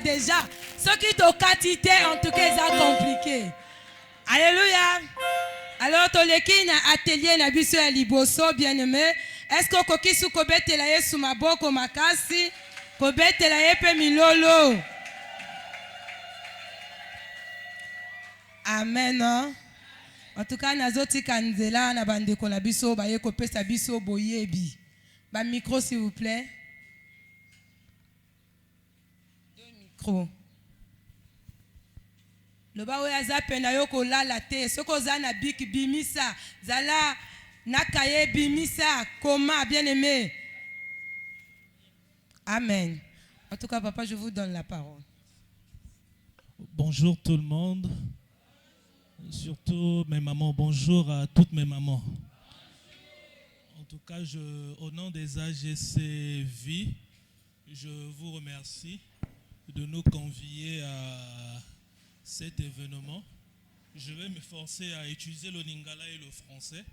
Déjà, ce qui t'a quantité, en tout cas, c'est compliqué. Alléluia. Alors, tu es na atelier na biso ya liboso, bien-aimé. Est-ce que koki su kobetela yesu maboko makasi, kobetela yepe milolo? Amen. En tout cas, nazoti kanzela na bandeko na biso ba ye kopesa biso boyebi. Ba micro s'il vous plaît. Le bawe azape na yoko la la te soko zana bik bimisa zala nakaye bimisa comment bien aimé. Amen. En tout cas papa, je vous donne la parole. Bonjour tout le monde. Surtout mes mamans, bonjour à toutes mes mamans. En tout cas, au nom des AGC Vie, je vous remercie de nous convier à cet événement. Je vais m'efforcer à utiliser le lingala et le français.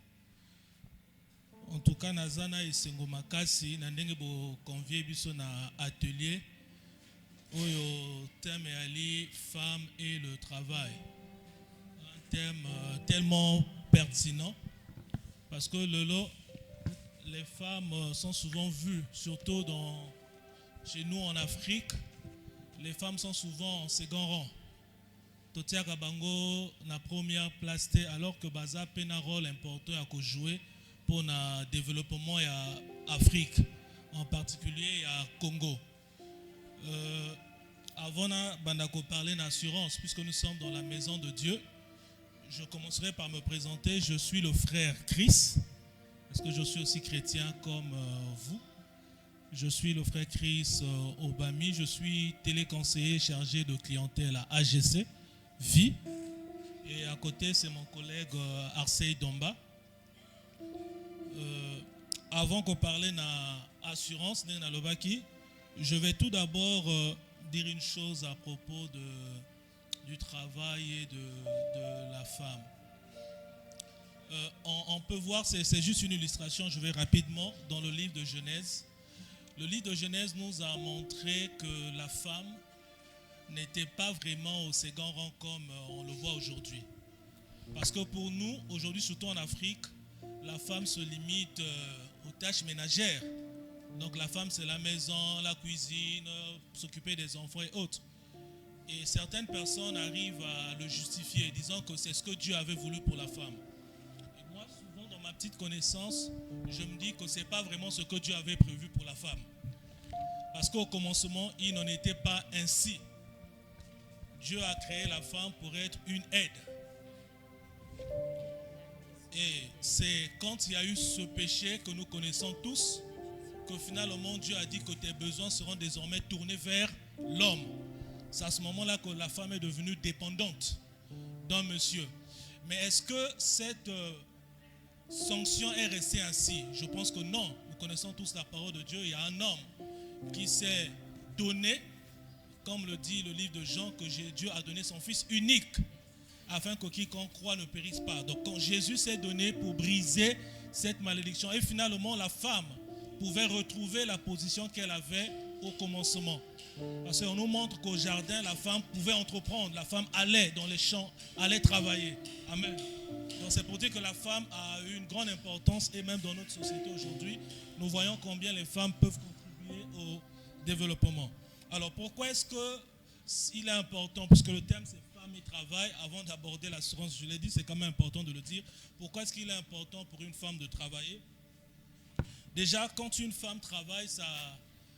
En tout cas, Nazana et Sengo Makasi, Nandenge bo convier biso na atelier au thème ali femmes et le travail. Un thème tellement pertinent parce que les femmes sont souvent vues, surtout chez nous en Afrique. Les femmes sont souvent en second rang. Totia Kabango na première place alors que Baza a un rôle important à jouer pour le développement de l'Afrique, en particulier à Congo. Avant de parler d'assurance, puisque nous sommes dans la maison de Dieu, je commencerai par me présenter. Je suis le frère Chris. parce que je suis aussi chrétien comme vous. Je suis le frère Chris Obami, je suis téléconseiller chargé de clientèle à AGC, Vie. Et à côté, c'est mon collègue Arsey Domba. Avant qu'on parle d'assurance, je vais tout d'abord dire une chose à propos du travail et de la femme. On peut voir, c'est juste une illustration, je vais rapidement, dans le livre de Genèse. Le livre de Genèse nous a montré que la femme n'était pas vraiment au second rang comme on le voit aujourd'hui. Parce que pour nous, aujourd'hui, surtout en Afrique, la femme se limite aux tâches ménagères. Donc la femme, c'est la maison, la cuisine, s'occuper des enfants et autres. Et certaines personnes arrivent à le justifier, disant que c'est ce que Dieu avait voulu pour la femme. Et moi, souvent, dans ma petite connaissance, je me dis que ce n'est pas vraiment ce que Dieu avait prévu pour la femme. Parce qu'au commencement, il n'en était pas ainsi. Dieu a créé la femme pour être une aide. Et c'est quand il y a eu ce péché que nous connaissons tous, que finalement Dieu a dit que tes besoins seront désormais tournés vers l'homme. C'est à ce moment-là que la femme est devenue dépendante d'un monsieur. Mais est-ce que cette sanction est restée ainsi? Je pense que non. Nous connaissons tous la parole de Dieu. Il y a un homme qui s'est donné, comme le dit le livre de Jean, que Dieu a donné son Fils unique, afin que quiconque croit ne périsse pas. Donc quand Jésus s'est donné pour briser cette malédiction, et finalement la femme pouvait retrouver la position qu'elle avait au commencement. Parce qu'on nous montre qu'au jardin, la femme pouvait entreprendre, la femme allait dans les champs, allait travailler. Amen. Donc c'est pour dire que la femme a une grande importance, et même dans notre société aujourd'hui, nous voyons combien les femmes peuvent contribuer au développement. Alors pourquoi est-ce qu'il est important, puisque le thème c'est femme et travail, avant d'aborder l'assurance, je l'ai dit, c'est quand même important de le dire. Pourquoi est-ce qu'il est important pour une femme de travailler? Déjà, quand une femme travaille,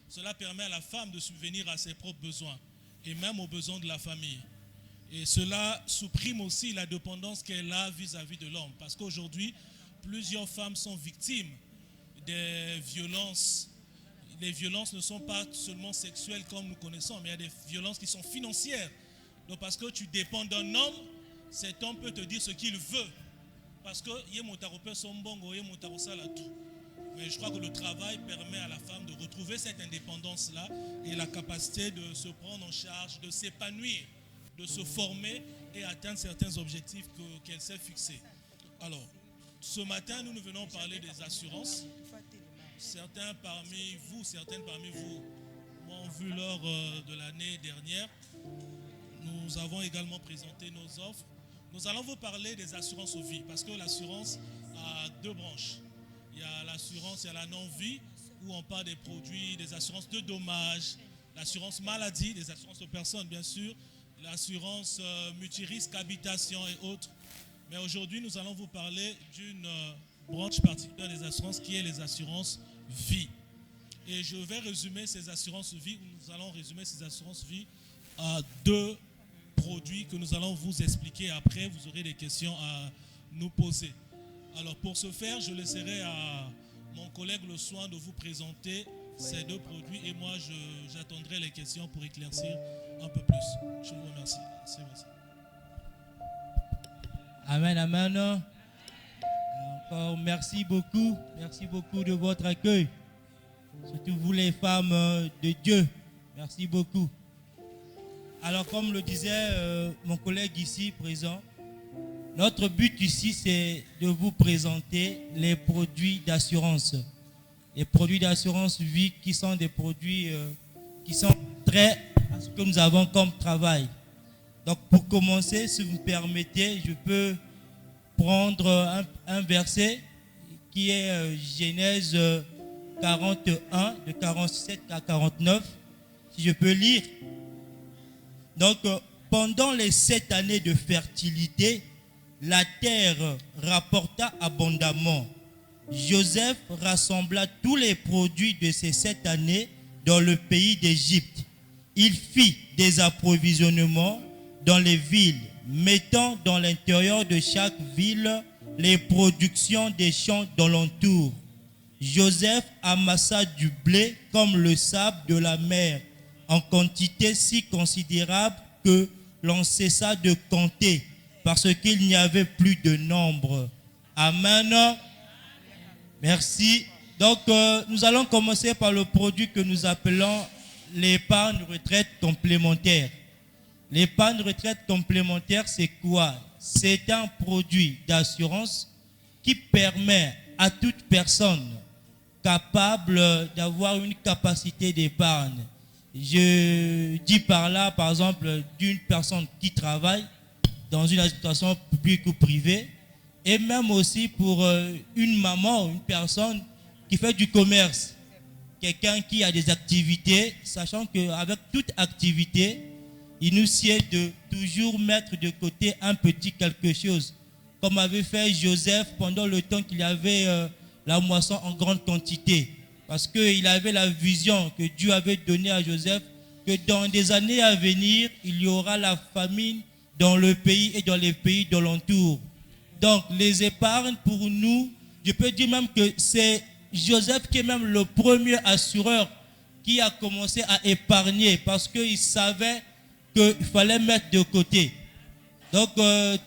cela permet à la femme de subvenir à ses propres besoins et même aux besoins de la famille. Et cela supprime aussi la dépendance qu'elle a vis-à-vis de l'homme. Parce qu'aujourd'hui, plusieurs femmes sont victimes des violences. Les violences ne sont pas seulement sexuelles comme nous connaissons, mais il y a des violences qui sont financières. Donc parce que tu dépends d'un homme, cet homme peut te dire ce qu'il veut. Parce que mais je crois que le travail permet à la femme de retrouver cette indépendance-là et la capacité de se prendre en charge, de s'épanouir, de se former et atteindre certains objectifs qu'elle s'est fixés. Alors, ce matin, nous venons parler des assurances. Certaines parmi vous m'ont vu lors de l'année dernière. Nous avons également présenté nos offres. Nous allons vous parler des assurances vie, parce que l'assurance a deux branches. Il y a l'assurance, il y a la non-vie, où on parle des produits, des assurances de dommages, l'assurance maladie, des assurances de personnes bien sûr, l'assurance multirisque, habitation et autres. Mais aujourd'hui, nous allons vous parler d'une branche particulière des assurances qui est les assurances vie. Et je vais résumer ces assurances vie, nous allons résumer ces assurances vie à deux produits que nous allons vous expliquer. Après, vous aurez des questions à nous poser. Alors pour ce faire, je laisserai à mon collègue le soin de vous présenter ces deux produits et moi j'attendrai les questions pour éclaircir un peu plus. Je vous remercie. Merci. Amen, amen. Encore merci beaucoup de votre accueil. Surtout vous les femmes de Dieu. Merci beaucoup. Alors comme le disait mon collègue ici présent, notre but ici, c'est de vous présenter les produits d'assurance. Les produits d'assurance vie qui sont des produits qui sont très à ce que nous avons comme travail. Donc pour commencer, si vous me permettez, je peux prendre un verset qui est Genèse 41, de 47 à 49. Si je peux lire. Donc pendant les 7 années de fertilité, la terre rapporta abondamment. Joseph rassembla tous les produits de ces 7 années dans le pays d'Égypte. Il fit des approvisionnements dans les villes, mettant dans l'intérieur de chaque ville les productions des champs d'alentour. Joseph amassa du blé comme le sable de la mer, en quantité si considérable que l'on cessa de compter, parce qu'il n'y avait plus de nombre. Amen. Merci. Donc, nous allons commencer par le produit que nous appelons l'épargne retraite complémentaire. L'épargne retraite complémentaire, c'est quoi? C'est un produit d'assurance qui permet à toute personne capable d'avoir une capacité d'épargne. Je dis par là, par exemple, d'une personne qui travaille dans une administration publique ou privée, et même aussi pour une maman, une personne qui fait du commerce, quelqu'un qui a des activités, sachant qu'avec toute activité, il nous sied de toujours mettre de côté un petit quelque chose, comme avait fait Joseph pendant le temps qu'il avait la moisson en grande quantité, parce qu'il avait la vision que Dieu avait donnée à Joseph, que dans des années à venir, il y aura la famine dans le pays et dans les pays d'alentour. Donc, les épargnes pour nous, je peux dire même que c'est Joseph qui est même le premier assureur qui a commencé à épargner parce qu'il savait qu'il fallait mettre de côté. Donc,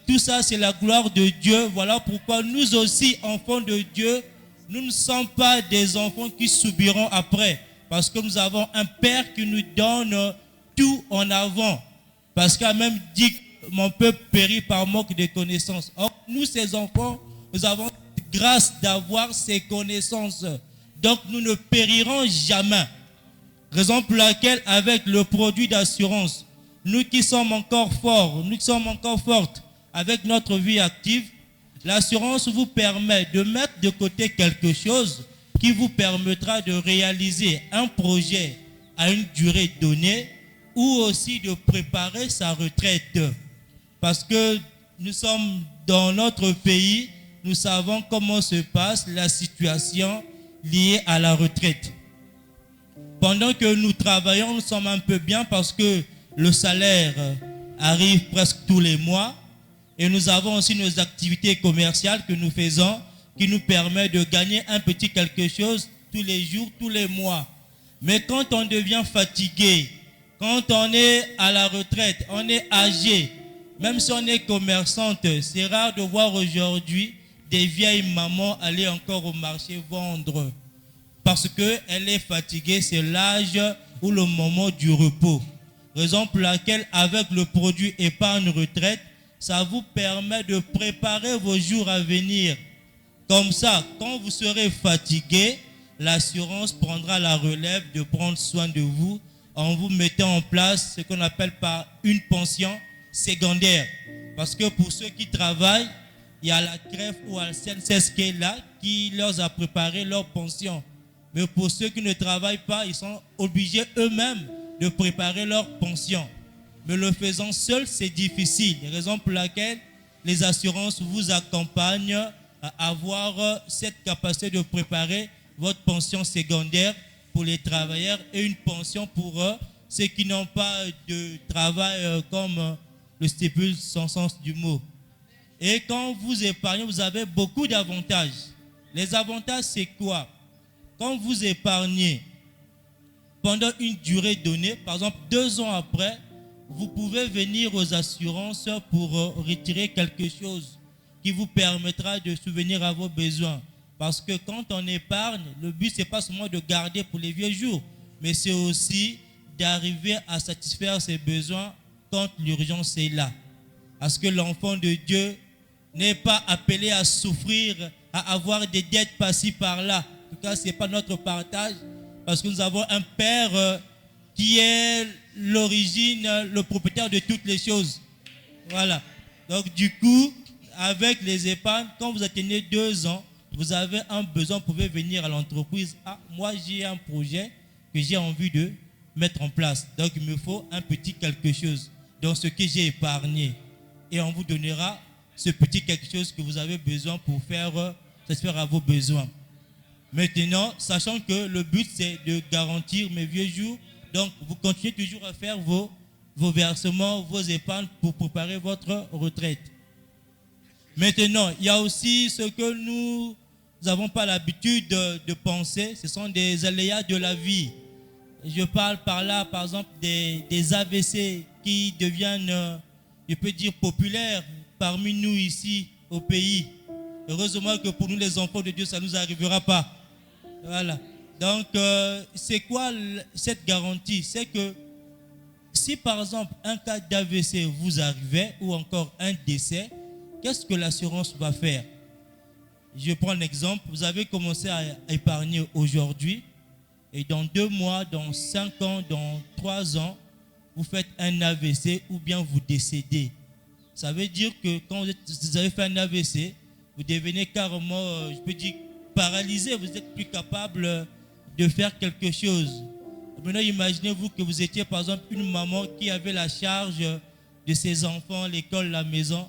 tout ça, c'est la gloire de Dieu. Voilà pourquoi nous aussi, enfants de Dieu, nous ne sommes pas des enfants qui subiront après. Parce que nous avons un Père qui nous donne tout en avant. Parce qu'il a même dit que mon peuple périt par manque de connaissances. Or, nous, ces enfants, nous avons grâce d'avoir ces connaissances. Donc, nous ne périrons jamais. Raison pour laquelle, avec le produit d'assurance, nous qui sommes encore forts, nous qui sommes encore fortes avec notre vie active, l'assurance vous permet de mettre de côté quelque chose qui vous permettra de réaliser un projet à une durée donnée ou aussi de préparer sa retraite. Parce que nous sommes dans notre pays, nous savons comment se passe la situation liée à la retraite. Pendant que nous travaillons, nous sommes un peu bien parce que le salaire arrive presque tous les mois et nous avons aussi nos activités commerciales que nous faisons qui nous permettent de gagner un petit quelque chose tous les jours, tous les mois. Mais quand on devient fatigué, quand on est à la retraite, on est âgé, même si on est commerçante, c'est rare de voir aujourd'hui des vieilles mamans aller encore au marché vendre. Parce qu'elle est fatiguée, c'est l'âge ou le moment du repos. Raison pour laquelle, avec le produit épargne retraite, ça vous permet de préparer vos jours à venir. Comme ça, quand vous serez fatigué, l'assurance prendra la relève de prendre soin de vous en vous mettant en place ce qu'on appelle par une pension secondaire. Parce que pour ceux qui travaillent, il y a la CREF ou la CNCS qui est là, qui leur a préparé leur pension. Mais pour ceux qui ne travaillent pas, ils sont obligés eux-mêmes de préparer leur pension. Mais le faisant seul, c'est difficile. Raison pour laquelle les assurances vous accompagnent à avoir cette capacité de préparer votre pension secondaire pour les travailleurs et une pension pour ceux qui n'ont pas de travail comme le stipule son sens du mot. Et quand vous épargnez, vous avez beaucoup d'avantages. Les avantages, c'est quoi? Quand vous épargnez pendant une durée donnée, par exemple 2 ans après, vous pouvez venir aux assurances pour retirer quelque chose qui vous permettra de subvenir à vos besoins. Parce que quand on épargne, le but, ce n'est pas seulement de garder pour les vieux jours, mais c'est aussi d'arriver à satisfaire ses besoins quand l'urgence est là. Parce que l'enfant de Dieu n'est pas appelé à souffrir, à avoir des dettes par-ci, par-là. En tout cas, ce n'est pas notre partage, parce que nous avons un Père qui est l'origine, le propriétaire de toutes les choses. Voilà. Donc, du coup, avec les épargnes, quand vous atteignez 2 ans, vous avez un besoin, vous pouvez venir à l'entreprise. Ah, moi, j'ai un projet que j'ai envie de mettre en place. Donc, il me faut un petit quelque chose dans ce que j'ai épargné. Et on vous donnera ce petit quelque chose que vous avez besoin pour faire satisfaire à vos besoins. Maintenant, sachant que le but, c'est de garantir mes vieux jours, donc vous continuez toujours à faire vos versements, vos épargnes pour préparer votre retraite. Maintenant, il y a aussi ce que nous n'avons pas l'habitude de penser, ce sont des aléas de la vie. Je parle par là, par exemple, des AVC qui deviennent, je peux dire, populaires parmi nous ici au pays. Heureusement que pour nous, les enfants de Dieu, ça ne nous arrivera pas. Voilà. Donc, c'est quoi cette garantie? C'est que si, par exemple, un cas d'AVC vous arrivait ou encore un décès, qu'est-ce que l'assurance va faire? Je prends un exemple. Vous avez commencé à épargner aujourd'hui et dans 2 mois, dans 5 ans, dans 3 ans, vous faites un AVC ou bien vous décédez. Ça veut dire que quand vous avez fait un AVC, vous devenez carrément, je peux dire, paralysé. Vous n'êtes plus capable de faire quelque chose. Maintenant, imaginez-vous que vous étiez, par exemple, une maman qui avait la charge de ses enfants, l'école, la maison.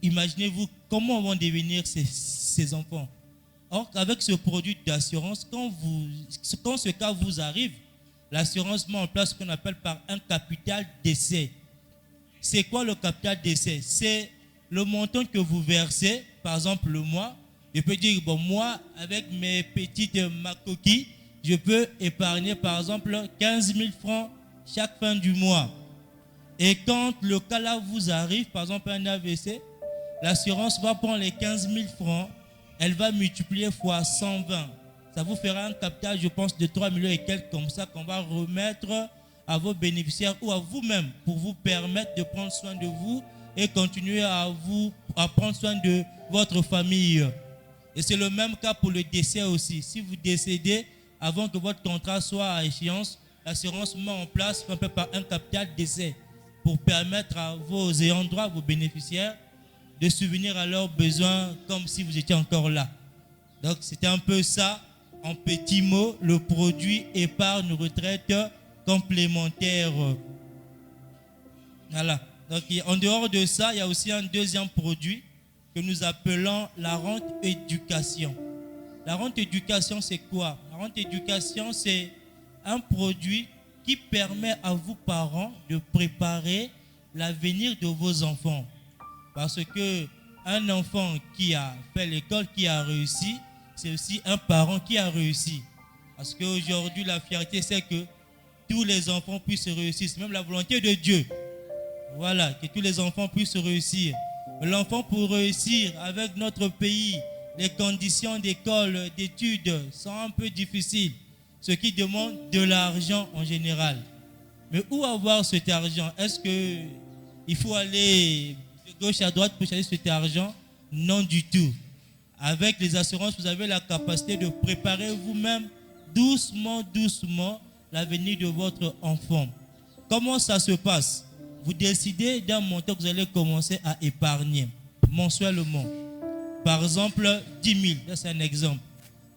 Imaginez-vous comment vont devenir ces enfants. Or, avec ce produit d'assurance, quand ce cas vous arrive, l'assurance met en place ce qu'on appelle par un capital d'essai. C'est quoi le capital d'essai? C'est le montant que vous versez, par exemple le mois. Je peux dire, bon, moi, avec mes petites macoquilles, je peux épargner, par exemple, 15 000 francs chaque fin du mois. Et quand le cas là vous arrive, par exemple un AVC, l'assurance va prendre les 15 000 francs, elle va multiplier fois 120. Ça vous fera un capital, je pense, de 3 millions et quelques comme ça qu'on va remettre à vos bénéficiaires ou à vous-même pour vous permettre de prendre soin de vous et continuer à prendre soin de votre famille. Et c'est le même cas pour le décès aussi. Si vous décédez avant que votre contrat soit à échéance, l'assurance met en place un capital d'essai pour permettre à vos ayants droit, vos bénéficiaires, de subvenir à leurs besoins comme si vous étiez encore là. Donc, c'était un peu ça, en petits mots, le produit épargne retraite complémentaire. Voilà. Donc, en dehors de ça, il y a aussi un deuxième produit que nous appelons la rente éducation. La rente éducation, c'est quoi? La rente éducation, c'est un produit qui permet à vous, parents, de préparer l'avenir de vos enfants. Parce que un enfant qui a fait l'école, qui a réussi, c'est aussi un parent qui a réussi. Parce qu'aujourd'hui, la fierté, c'est que tous les enfants puissent réussir. C'est même la volonté de Dieu. Voilà, que tous les enfants puissent réussir. L'enfant, pour réussir avec notre pays, les conditions d'école, d'études sont un peu difficiles. Ce qui demande de l'argent en général. Mais où avoir cet argent? Est-ce qu'il faut aller de gauche à droite pour chercher cet argent? Non du tout. Avec les assurances, vous avez la capacité de préparer vous-même doucement l'avenir de votre enfant. Comment ça se passe? Vous décidez d'un montant que vous allez commencer à épargner mensuellement. Par exemple, 10 000. Ça, c'est un exemple.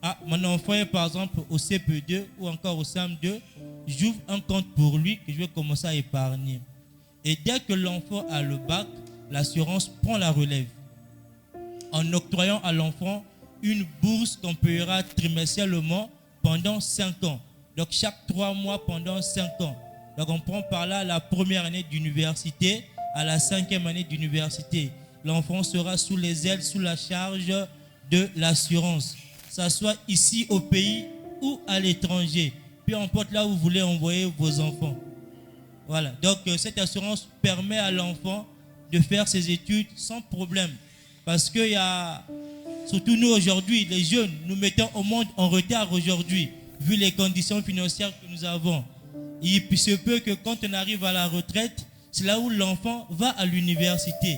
Ah, mon enfant est par exemple au CP2 ou encore au SAM2. J'ouvre un compte pour lui que je vais commencer à épargner. Et dès que l'enfant a le bac, l'assurance prend la relève en octroyant à l'enfant une bourse qu'on paiera trimestriellement pendant 5 ans. Donc chaque 3 mois pendant 5 ans. Donc on prend par là la première année d'université à la 5e année d'université. L'enfant sera sous les ailes, sous la charge de l'assurance. Ça soit ici au pays ou à l'étranger. Peu importe là où vous voulez envoyer vos enfants. Voilà. Donc cette assurance permet à l'enfant de faire ses études sans problème. Parce qu'il y a, surtout nous aujourd'hui, les jeunes, nous mettons au monde en retard aujourd'hui, vu les conditions financières que nous avons. Il se peut que quand on arrive à la retraite, c'est là où l'enfant va à l'université.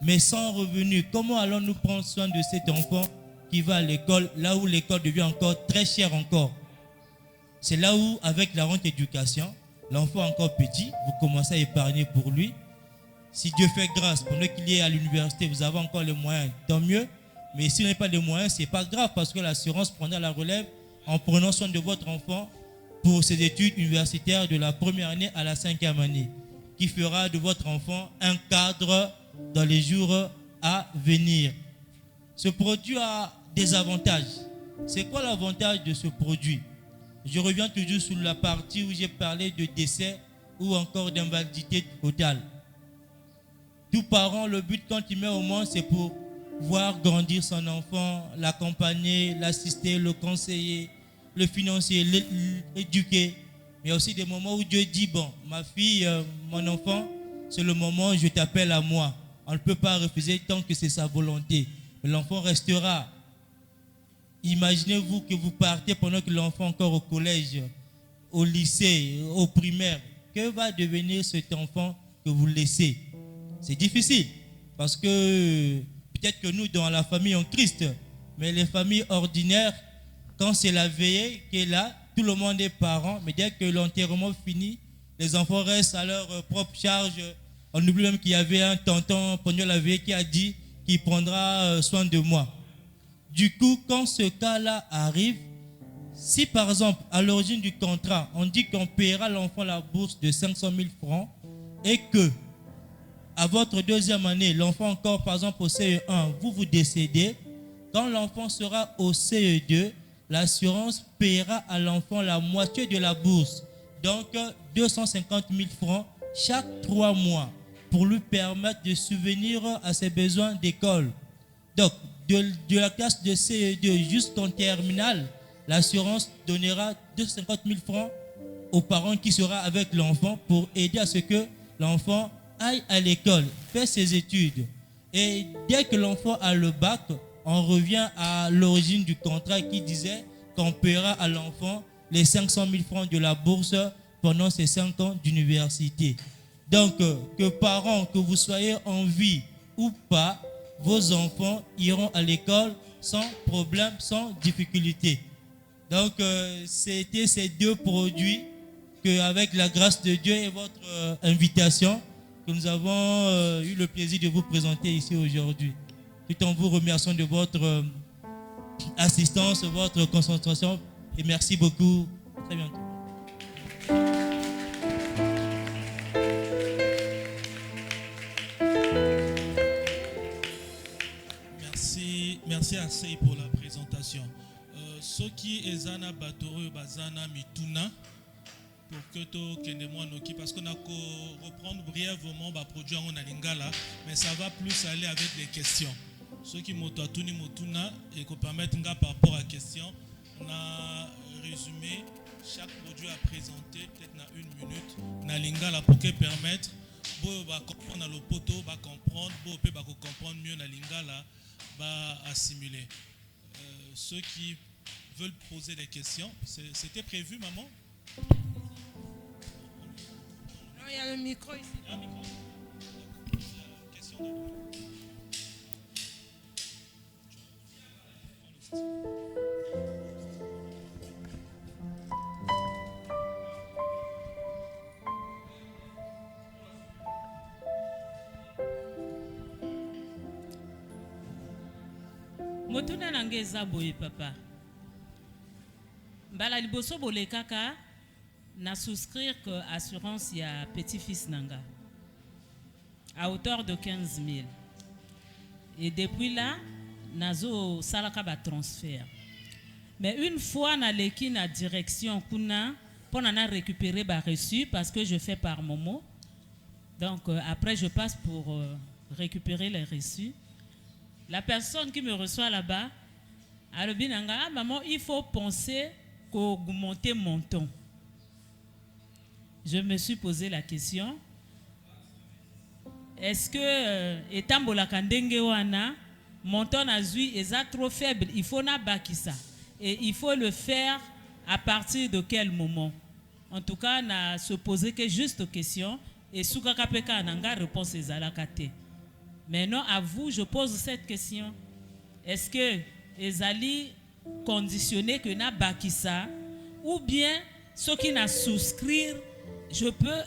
Mais sans revenu, comment allons-nous prendre soin de cet enfant qui va à l'école, là où l'école devient encore très chère encore? C'est là où, avec la rente éducation, l'enfant encore petit, vous commencez à épargner pour lui. Si Dieu fait grâce, pendant qu'il est à l'université, vous avez encore les moyens, tant mieux. Mais si vous n'avez pas les moyens, ce n'est pas grave parce que l'assurance prendra la relève en prenant soin de votre enfant pour ses études universitaires de la première année à la 5e année, qui fera de votre enfant un cadre dans les jours à venir. Ce produit a des avantages. C'est quoi l'avantage de ce produit? Je reviens toujours sur la partie où j'ai parlé de décès ou encore d'invalidité totale. Tout parent, le but quand il met au monde, c'est pour voir grandir son enfant, l'accompagner, l'assister, le conseiller, le financer, l'éduquer. Mais il y a aussi des moments où Dieu dit, bon, ma fille, mon enfant, c'est le moment où je t'appelle à moi. On ne peut pas refuser tant que c'est sa volonté. L'enfant restera. Imaginez-vous que vous partez pendant que l'enfant est encore au collège, au lycée, au primaire. Que va devenir cet enfant que vous laissez? C'est difficile. Parce que peut-être que nous, dans la famille en Christ, mais les familles ordinaires, quand c'est la veillée qui est là, tout le monde est parent, mais dès que l'enterrement finit, les enfants restent à leur propre charge. On oublie même qu'il y avait un tonton pendant la veillée qui a dit qu'il prendra soin de moi. Du coup, quand ce cas-là arrive, si par exemple, à l'origine du contrat, on dit qu'on paiera l'enfant la bourse de 500 000 francs et que, à votre deuxième année, l'enfant encore, par exemple, au CE1, vous décédez, quand l'enfant sera au CE2, l'assurance paiera à l'enfant la moitié de la bourse, donc 250 000 francs chaque 3 mois, pour lui permettre de subvenir à ses besoins d'école. Donc, de la classe de CE2 jusqu'en terminale, l'assurance donnera 250 000 francs aux parents qui seront avec l'enfant pour aider à ce que l'enfant aille à l'école, fait ses études. Et dès que l'enfant a le bac, on revient à l'origine du contrat qui disait qu'on paiera à l'enfant les 500 000 francs de la bourse pendant ses 5 ans d'université. Donc, que parents, que vous soyez en vie ou pas, vos enfants iront à l'école sans problème, sans difficulté. Donc, c'était ces deux produits qu'avec la grâce de Dieu et votre invitation, que nous avons eu le plaisir de vous présenter ici aujourd'hui. Tout en vous remerciant de votre assistance, votre concentration, et merci beaucoup. Très bientôt. Merci à Sei pour la présentation. Soki ezana batoro bazana mituna pour que to kendemo noki parce qu'on a reprendre brièvement ba produit en lingala, mais ça va plus aller avec des questions. Ceux qui motatuni motuna et qu'on permettre nga par rapport à la question, on a résumé chaque produit à présenter peut-être na 1 minute na lingala pour que permettre bo ba comprendre le poto ba comprendre bo peut ba comprendre mieux na lingala ba assimiler. Ceux qui veulent poser des questions, c'était prévu, maman? Non, il y a le micro ici. Il y a un micro. Question Motuna nangeza boye papa. Mbala liboso bole kaka na souscrire que assurance ya petit-fils nanga à hauteur de 15 000. Et depuis là, nazo salaka ba transfert. Mais une fois na leki na direction kuna pour na récupérer ba reçu parce que je fais par Momo. Donc après je passe pour récupérer les reçus. La personne qui me reçoit là-bas, alors bien maman, il faut penser qu'augmenter mon ton. Je me suis posé la question, est-ce que étant bolakandenge wana, mon ton azui est trop faible, il faut na bakisa et il faut le faire à partir de quel moment? En tout cas, na se poser que juste question et soukaka peka nanga réponse ezalakate. Maintenant, à vous, je pose cette question. Est-ce que ezali conditionné que na bakisa ou bien ce qui n'a souscrire, je peux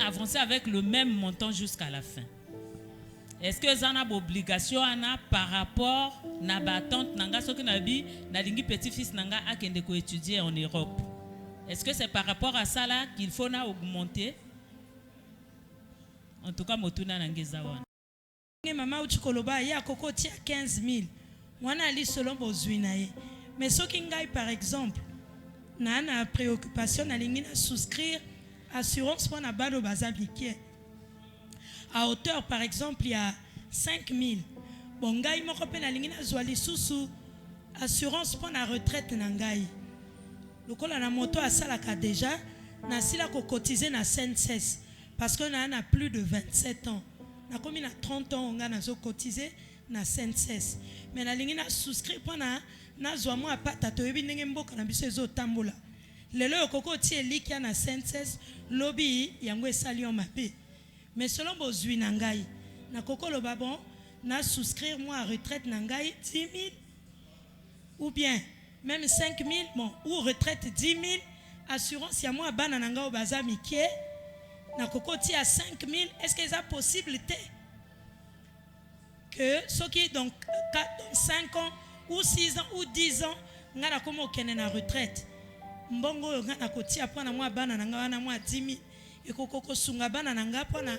avancer avec le même montant jusqu'à la fin? Est-ce que ça a obligation par rapport na batante nanga ce qui n'a dit na lingi petit-fils nanga a kende ko étudier en Europe? Est-ce que c'est par rapport à ça là qu'il faut na augmenter? En tout cas, motuna nangeza wana. Maman uchikoloba ya koko tia 15 000. Wana ali selon bozui na ye. Mais ce qui ngai par exemple, na na préoccupation na lingi na souscrire assurance pour na bado bazabiki. À hauteur par exemple il y a 5 000. Bon, ngai moko pe na lingi na zwa lisusu assurance pour la retraite na ngai. Lokola na moto asalaka déjà na sila ko cotiser na CNSS parce que na a plus de 27 ans. Na komi na 30 ans nga na zo cotiser na CNSS. Mais na lingi na souscrire pour na zwa mo apata to yebi ndenge mboka na biso ezo tambola. Lelo yokoko tie likia na CNSS lobby yango esali yo mabe. Mais selon bozwi na ngai na koko loba bon na souscrire moi à retraite na ngai 10 000 ou bien même 5 000 bon ou retraite 10 000 assurance ya moi bana na ngai au baza mikie na koko ti à 5 000 est-ce que c'est possibilité que ceux qui donc 5 ans ou 6 ans ou 10 ans nga na komo kene na retraite mbongo nga na kotia pona moi bana na ngai wana moi 10 000 et koko sunga bana na ngai pona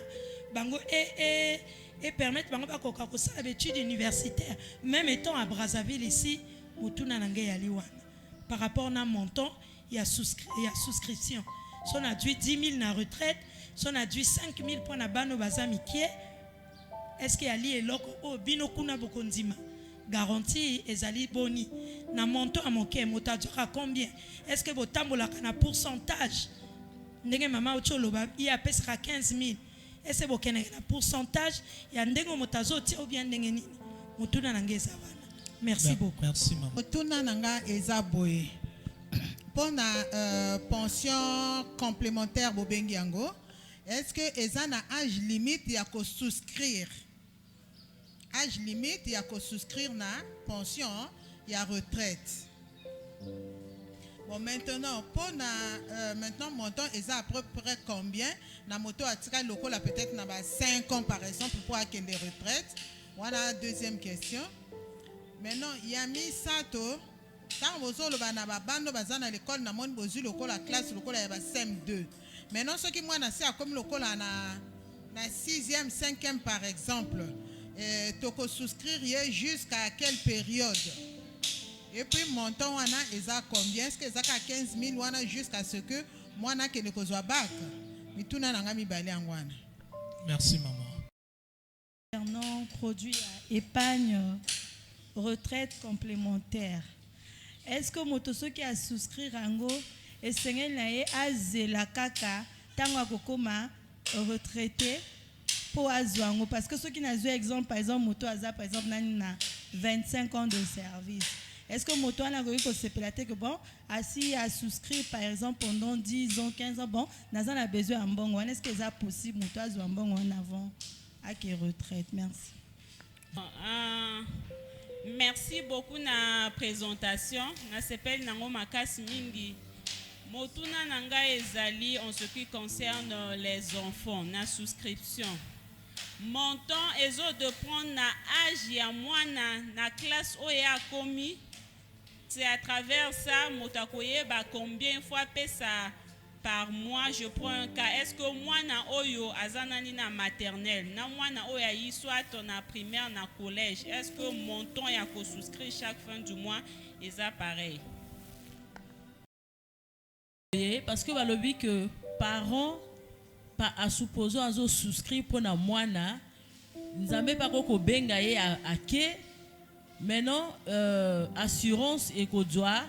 bango et permettre bango bakoka ko sala études universitaires même étant à Brazzaville ici mutuna na ngai yali wana par rapport na montant il y a souscription si on a dû 10 000 na retraite si on a dû 5 000 pour na bano bazamikie est-ce qu'il y a li eloko o bino kuna bokondima garantie ezali boni na montant à moke motadura combien est-ce que botambola na pourcentage ndenge mama ocholoba il y a pesera 15 000 est-ce que bokene na pourcentage ya ndenge motazo ti ou bien ndenge nini mutuna na ngeza wana merci beaucoup merci maman mutuna nanga eza boye pona pension complémentaire bobengi yango est-ce que eza na âge limite ya ko souscrire âge limite ya ko souscrire na pension ya retraite. Bon, maintenant, pour maintenant, montant est à peu près combien? La moto a tiré le col peut-être 5 ans par exemple pour qu'il y ait des retraites. Voilà, deuxième question. Maintenant, il y a mis ça tout. Quand vous avez à l'école, vous avez la classe, vous avez CM2. Maintenant, ce qui moi, c'est comme le col na 6e, 5e par exemple. Tu peux souscrire jusqu'à quelle période? Et puis, montant, ils ont combien? Est-ce qu'ils ont 15 000 jusqu'à ce que moi, je ne sois pas merci, maman. Concernant produit à épargne retraite complémentaire, est-ce que motoso qui a souscrit Rango et Sengen a kaka tango kokoma retraité pour Azwango? Parce que ceux qui n'ont pas exemple, par exemple, moto Aza, par exemple, n'a 25 ans de service. Est-ce que moto a que bon, assis à souscrire par exemple pendant 10 ans, 15 ans, bon, n'a a besoin d'un bon. Est-ce que c'est possible moto a un bon en avant à qui retraite? Merci. Merci beaucoup na présentation. Na s'appelle Nango Makas Mingi. Motuna nanga ezali en ce qui concerne les enfants, na souscription. Montant ezo de prendre na âge ya mwana na classe oya komi. C'est à travers ça, motakoye ba combien fois pesa par mois je prends un cas. Est-ce que moi na oyo azanani na maternelle, na moi na oya yi soit na primaire na collège, est-ce que montant ya ko souscrire chaque fin du mois est pareil? Parce que balobi que parents pas à supposer à souscrire pour na mwana nzambe pas ko benga ye a ke maintenant assurance et ko doit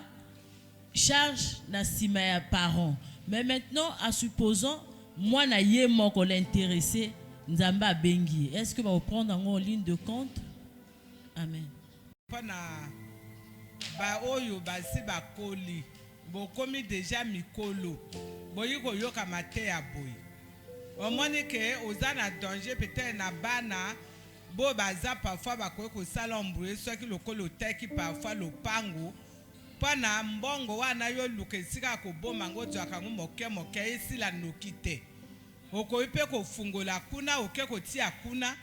charge na sima ya parents. Mais maintenant à supposant moi na ye moko l'intéressé nzambe a bengi, est-ce que va prendre en ligne de compte? Amen. Pana ba oyo ba si ba koli bo komi déjà mikolo boyi ko yoka mate ya boyi o moni ke ozana danger peut-être na bana bo baza parfois ba ko sala embrouiller ceux qui le kolo teki parfois le pango pana mbongo wana yo lukesika ko boma ngoto akangu moke moke esila nokite okoipe ko fungola kuna oke ko tia kuna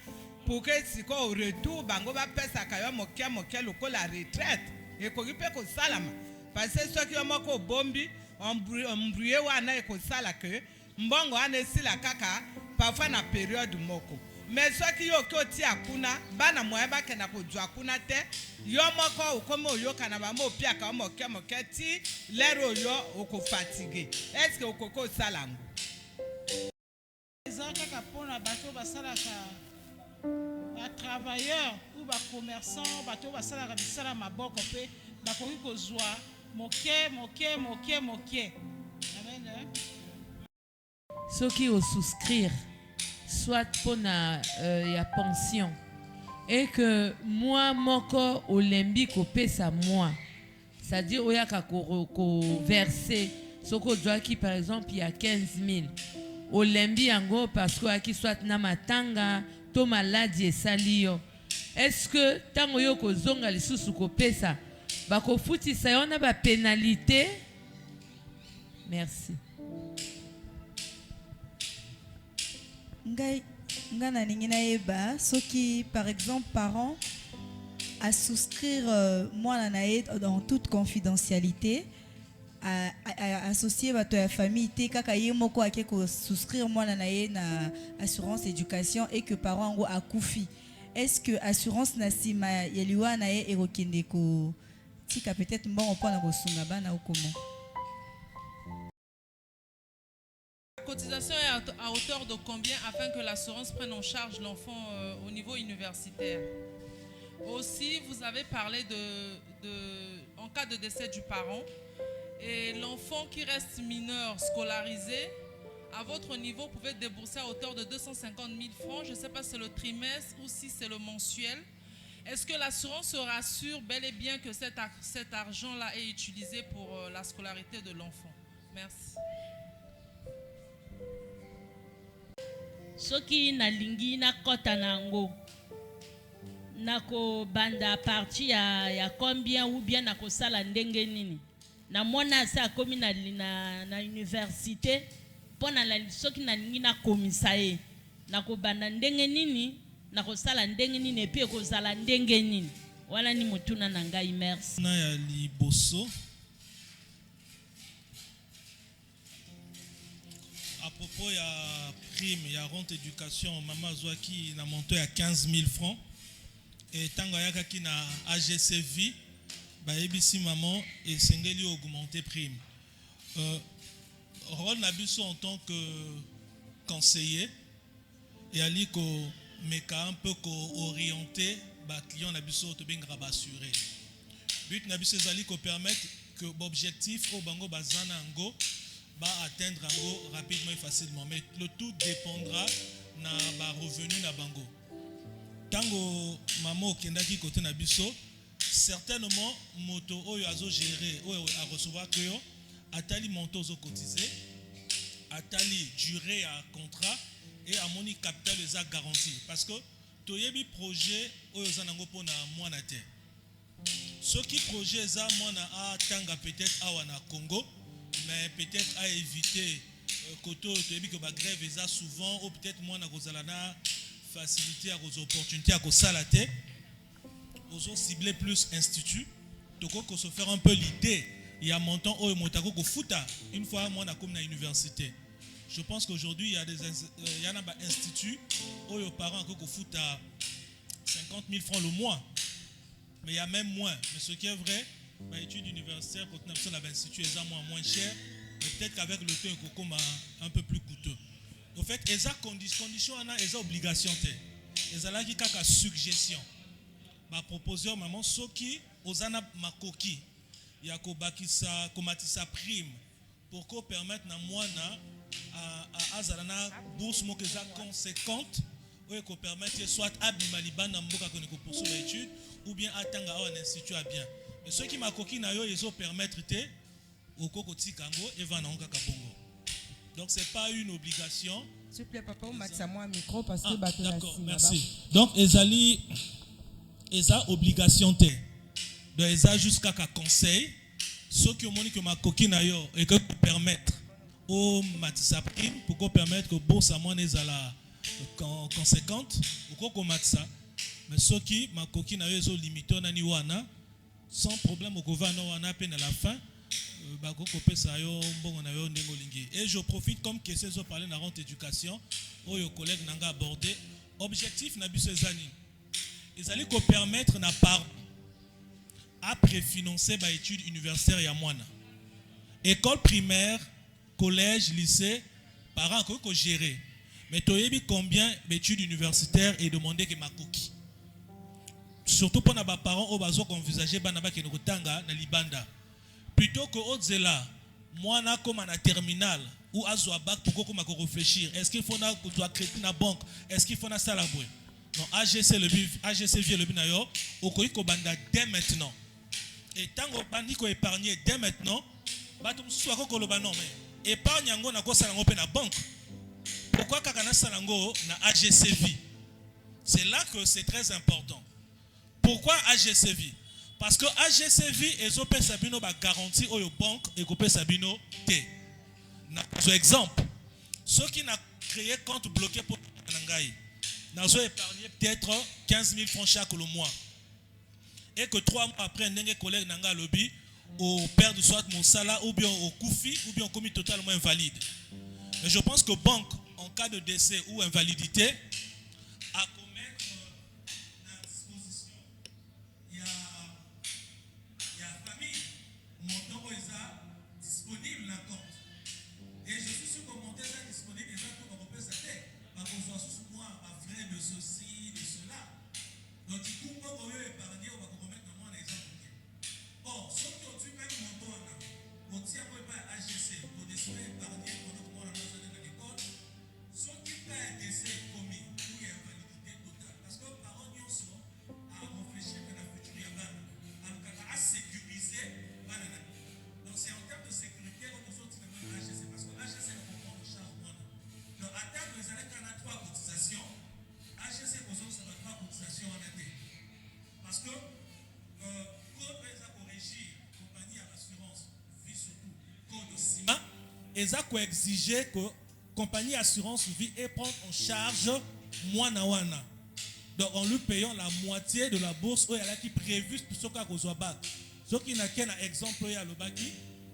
pour que siko au retour bango ba pesa kayo moke moke lokola retraite et ko ipe ko salama. Parce que ceux qui ont moko bombi, embrouillé wana et sala que mbongo ane si la kaka parfois na période moko. Mais ceux qui ont koti akuna bana moeba kena ko jwa kuna te yo moko ukomo yo kana ba mo pia ka mo ti lero yo oko fatigué. Est-ce que okoko salango? Ezaka ka pona bato basala ka travailleurs ou ba commerçants bato basala bisala maboko pe bakoki kozwa moke. Amen. Ceux qui ont souscrire, soit pour la pension, et que moi, mon corps, au lembi, ça moi. C'est-à-dire, il y a verser, ce qu'on doit qui, par exemple, il y a 15 000. Au lembi, en gros, parce que soit namatanga, to maladie et salio. Est-ce que, tant que vous zonga les sous ça, bako fouti ça, on a ba pénalité? Merci. Ngai na ningina eba soki par exemple parents à souscrire moi dans toute confidentialité à associer votre famille te kaka yemoko ake ko souscrire moi na assurance éducation et que parents ngo akufi. Est-ce que assurance na sima yeliwa na ye erokende ko tika peut-être mbongo pona ko sunga bana ou comment? La cotisation est à hauteur de combien afin que l'assurance prenne en charge l'enfant au niveau universitaire? Aussi, vous avez parlé en cas de décès du parent et l'enfant qui reste mineur scolarisé, à votre niveau, vous pouvez débourser à hauteur de 250 000 francs. Je ne sais pas si c'est le trimestre ou si c'est le mensuel. Est-ce que l'assurance se rassure bel et bien que cet argent-là est utilisé pour la scolarité de l'enfant? Merci. Soki na lingi na kota nango nako banda parti ya combien ou bien nako sala ndenge nini na mona sa komi na université pona la soki na lingi na komisaye nako banda ndenge nini nako sala ndenge nini pe ko sala ndenge nini wala ni mutuna na ngai. Merci. Na ya liboso à propos ya prime, il y a rente éducation, maman Zouaki na monté à 15 000 francs. Et tango yaka ki na AGCV, ba ebisi maman et sengeli augmenter prime. Rôle nabiso en tant que conseiller et ali ko meka un peu ko orienter ba client nabiso to bengra ba assurer. But nabiso zali ko permettre que l'objectif au bango bazana ngo va atteindre rapidement et facilement. Mais le tout dépendra de la revenu na bango. Tango maman kendaki côté na biso, certainement moto oyo azo gérer oyo a recevoir que yo atali monto zo cotiser, atali durée à contrat et amoni capital les a garanti parce que toyebi projet oyo zanango pona mwana te. Ce qui projet za mwana a tanga peut-être awana Congo, mais peut-être à éviter koto toyebi que ba grève eza souvent ou peut-être moi na kozalana faciliter aux opportunités à kosalate ozo cibler plus institut toko ko se faire un peu l'idée il y a montant au motako ko futa une fois moi na comme na université. Je pense qu'aujourd'hui il y a des il y en a ba institut aux parents ko futa 50 000 francs le mois, mais il y a même moins. Mais ce qui est vrai, ma étude universitaire, quand on a un institut, est moins cher, mais peut-être qu'avec le temps, il un peu plus coûteux. En fait, il y a conditions, il y a obligations. Il y a une suggestion. Ma proposition, maman, ce qui, aux ana ma coquille, il y a sa prime pour qu'on permette à moi à bourse conséquente. Qu'on permette soit abimaliban na mboka ko poursuivre l'étude ou bien atanga un institut à bien. Mais ceux qui m'a coquille na yo ils ont permettre te okoko tikango et va na onka kabongo. Donc c'est pas une obligation. S'il te plaît papa, on matcha moi micro parce que bateau na d'accord, merci. Donc ezali eza obligation te. Donc eza jusqu'à ka conseil ceux qui ont moni que ma coquille na yo et que permettre au matisa prime pour qu'on permette que bourse à moi ezala conséquente ou quoi ça mais ce qui ma coquine a eu limité on a ni wana sans problème au gouvernement on a peine à la fin et je profite comme que ces parler de la rente éducation où les collègues n'ont abordé objectif n'a plus ces années ils allaient permettre n'a pas à préfinancer les études universitaires et à moine école primaire collège lycée parents que gérer. Mais tu as combien d'études universitaires et demandé que ma coquille. Surtout pour les parents qui ont envisagé que nous tanga na libanda. Plutôt que autres là, moi na comme en terminale ou à bac pour qu'on réfléchir. Est-ce qu'il faut créer une banque? Est-ce qu'il faut na salaboué? Non, AGC le but, AGC vie le but nayo, au ko banda dès maintenant. Et tant qu'on bandi ko épargner dès maintenant, ba tout soit ko lo non mais épargne yango na ko salango pe na banque. Pourquoi kakana salango na AGC vie? C'est là que c'est très important. Pourquoi AGC vie? Parce que AGC vie et opé sabino ba garantie au banque et ko pe sabino T. Par exemple, ceux qui n'ont créé compte bloqué pour Nangaï, nous avons épargné peut-être 15 000 francs chaque le mois. Et que 3 mois après, un collègue Nanga lobby, au père de soit mon salaire, ou bien au Koufi, ou bien au commis totalement invalide. Mais je pense que banque, en cas de décès ou invalidité, à commettre la disposition, il y a famille, montant est disponible dans le compte. Et je suis sûr que mon montant est disponible exactement pour qu'on sa tête. Parce qu'on soit sous moi, ma frère de ceci, de cela. Donc, du coup, quand on veut épargner, on va remettre dans moi un exemple. Or, ceux qui ont eu même mon don, on tient pas à AGC, pour décider d'épargner, pour notre monde dans l'école. Ceux qui ont un décès commis, ou une invalidité totale. Parce que les parents n'y sont à réfléchir à la future, à sécuriser. Donc, c'est en termes de sécurité qu'on peut sortir de l'AGC. Parce que l'AGC va prendre en charge moi. Donc, à terme, les années qu'on a 3 cotisations, AGC besoin de 3 cotisations en année. Parce que, quand ils ont corrigé, compagnie à l'assurance, vie surtout, code CIMA, ils ont exigé que compagnie assurance vie et prendre en charge mois wana. Donc, en lui payant la moitié de la bourse où il y a qui prévu pour ceux qui ont besoin de bac. Ceux qui n'ont qu'un exemple, il y a le baki.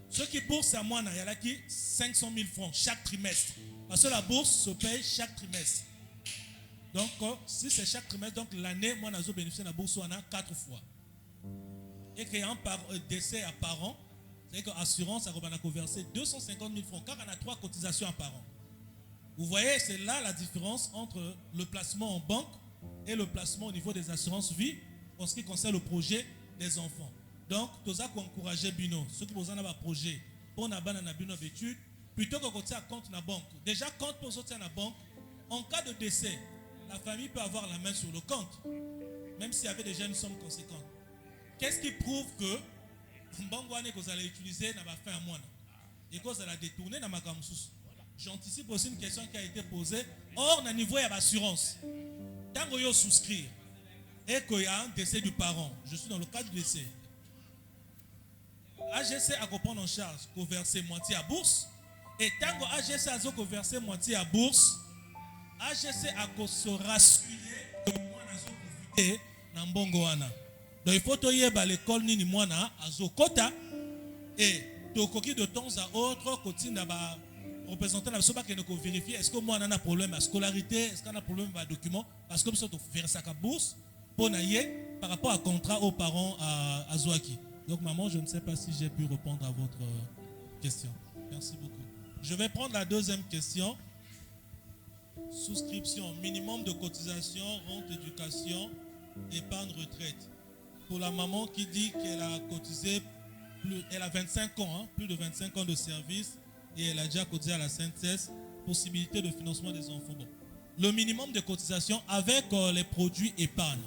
Ceux qui bourse à moi, il y a qui 500 000 francs chaque trimestre. Parce que la bourse se paye chaque trimestre. Donc, si c'est chaque trimestre, donc l'année, moi, je bénéficie de la bourse 4 fois. Et qu'il y a un décès à par an, c'est-à-dire que l'assurance, ça va verser 250 000 francs, car on a 3 cotisations par an. Vous voyez, c'est là la différence entre le placement en banque et le placement au niveau des assurances vie en ce qui concerne le projet des enfants. Donc, tout ça pour encourager Bino, ceux qui ont un projet pour na bino d'études, plutôt que côté à compte na banque. Déjà, compte pour sortir na banque, en cas de décès, la famille peut avoir la main sur le compte, même s'il y avait déjà une somme conséquente. Qu'est-ce qui prouve que Mbangwane que vous allez utiliser n'a pas fait à moi et que vous allez détourner dans ma kamsous? J'anticipe aussi une question qui a été posée. Or, au niveau de l'assurance, tant que vous souscrire et qu'il y a un décès du parent, je suis dans le cas du décès. AGC a prendre en charge qu'on verse moitié à bourse. Et tant que AGC a versé moitié à bourse, AGC a se rassurer que moi n'a profité dans Mbongoana. Donc il faut que l'école ni moi n'a azokota et tokoki de temps à autre continue d'aba représentant la soba qui nous vérifier est-ce que moi on a un problème à scolarité, est-ce qu'on a un problème à document parce que nous verser à bourse pour naïe par rapport à contrat aux parents à Zouaki. Donc maman, je ne sais pas si j'ai pu répondre à votre question. Merci beaucoup. Je vais prendre la deuxième question. Souscription, minimum de cotisation, rente éducation, épargne retraite. Pour la maman qui dit qu'elle a cotisé, elle a 25 ans, hein, plus de 25 ans de service et elle a déjà cotisé à la CNSS, possibilité de financement des enfants. Bon. Le minimum de cotisation avec les produits épargne,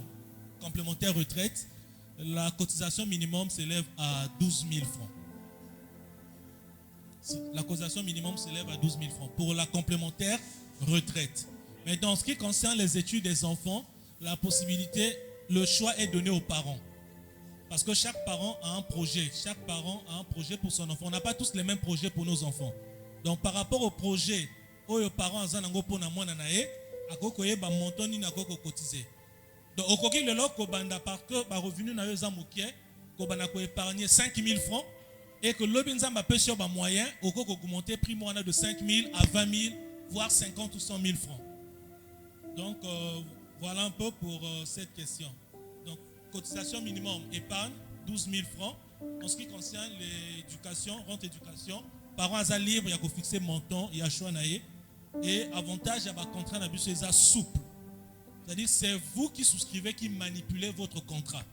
complémentaire retraite, la cotisation minimum s'élève à 12 000 francs. La cotisation minimum s'élève à 12 000 francs pour la complémentaire retraite. Mais dans ce qui concerne les études des enfants, la possibilité, le choix est donné aux parents. Parce que chaque parent a un projet. Chaque parent a un projet pour son enfant. On n'a pas tous les mêmes projets pour nos enfants. Donc par rapport au projet, aux parents ont pour na mwana nae, akokoye ba montant ni na koko cotiser. Donc au coquille le lot banda parce que ba revenu na yo za mukie, ko bana ko épargner 5 000 francs et que le binzamba peut sur ba moyen, au koko augmenter prix moyen de 5 000 à 20 000 voire 50 ou 100 000 francs. Donc voilà un peu pour cette question. Donc cotisation minimum épargne 12 000 francs. En ce qui concerne l'éducation, rente éducation, parents à libre, il y a qu'au fixer montant, il y a choix naïe. Et avantage à votre contrat c'est souple. C'est-à-dire c'est vous qui souscrivez, qui manipulez votre contrat.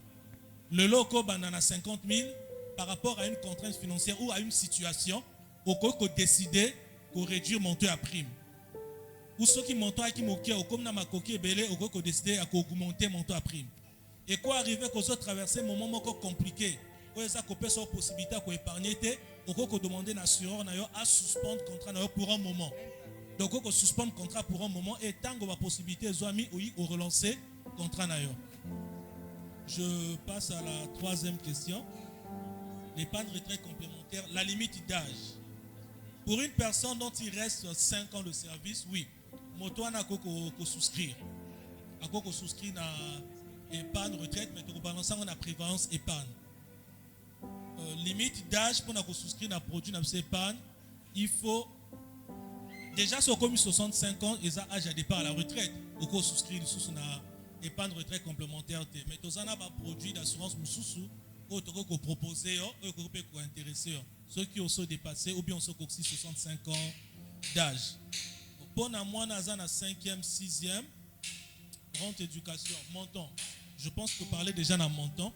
Le loco banana 50 000 par rapport à une contrainte financière ou à une situation, au cas où décider de réduire mon taux à prime. Ou ceux qui montent à qui moquent, comme na ma coquille belé, au cas où décider à augmenter mon taux à prime. Et quoi arriver qu'aux autres traverser un moment compliqué, où ils ont cette possibilité d'épargner, au cas où demander à l'assureur à suspendre le contrat pour un moment. Donc, on suspend le contrat pour un moment et tant qu'on a la possibilité de relancer le contrat. Je passe à la troisième question. L'épargne retraite complémentaire, la limite d'âge. Pour une personne dont il reste 5 ans de service, oui, moto a souscrire. A souscrire à l'épargne retraite, mais on balance en prévoyance épargne. Limite d'âge pour souscrire à produit d'épargne, il faut déjà sur comme 65 ans, ils ont âge à départ à la retraite. Ou qu'on souscrit sous une épargne retraite complémentaire. Mais tous en a un produit d'assurance moussou ou qu'on proposer ou qu'on peut intéresser. Ceux qui ont dépassé ou bien ceux qui ont 65 ans d'âge. Pour moi, nous avons 5e, 6e, grande éducation, montant. Je pense que parler déjà d'un montant.